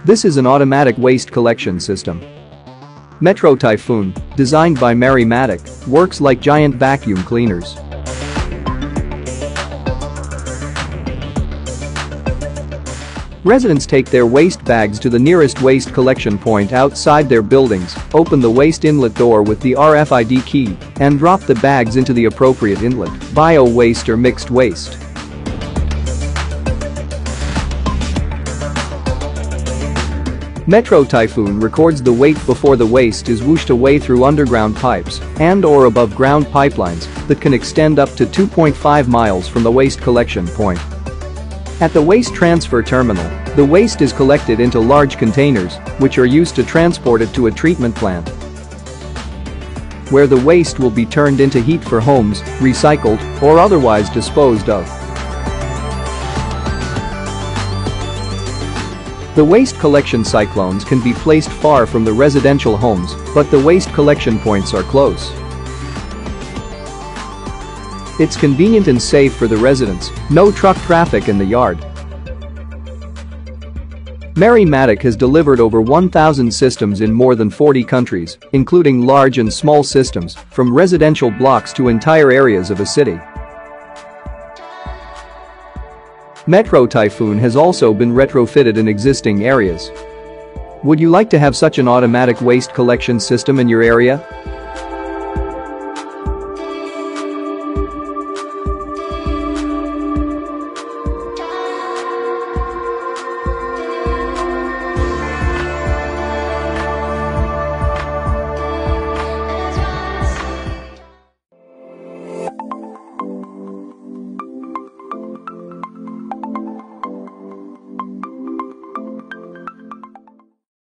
This is an automatic waste collection system. Metro Typhoon, designed by Matic, works like giant vacuum cleaners. Residents take their waste bags to the nearest waste collection point outside their buildings, open the waste inlet door with the RFID key, and drop the bags into the appropriate inlet, bio-waste or mixed waste. Metro Typhoon records the weight before the waste is whooshed away through underground pipes and/or above ground pipelines that can extend up to 2.5 miles from the waste collection point. At the waste transfer terminal, the waste is collected into large containers, which are used to transport it to a treatment plant, where the waste will be turned into heat for homes, recycled, or otherwise disposed of. The waste collection cyclones can be placed far from the residential homes, but the waste collection points are close. It's convenient and safe for the residents, no truck traffic in the yard. Matic has delivered over 1,000 systems in more than 40 countries, including large and small systems, from residential blocks to entire areas of a city. Metro Typhoon has also been retrofitted in existing areas. Would you like to have such an automatic waste collection system in your area?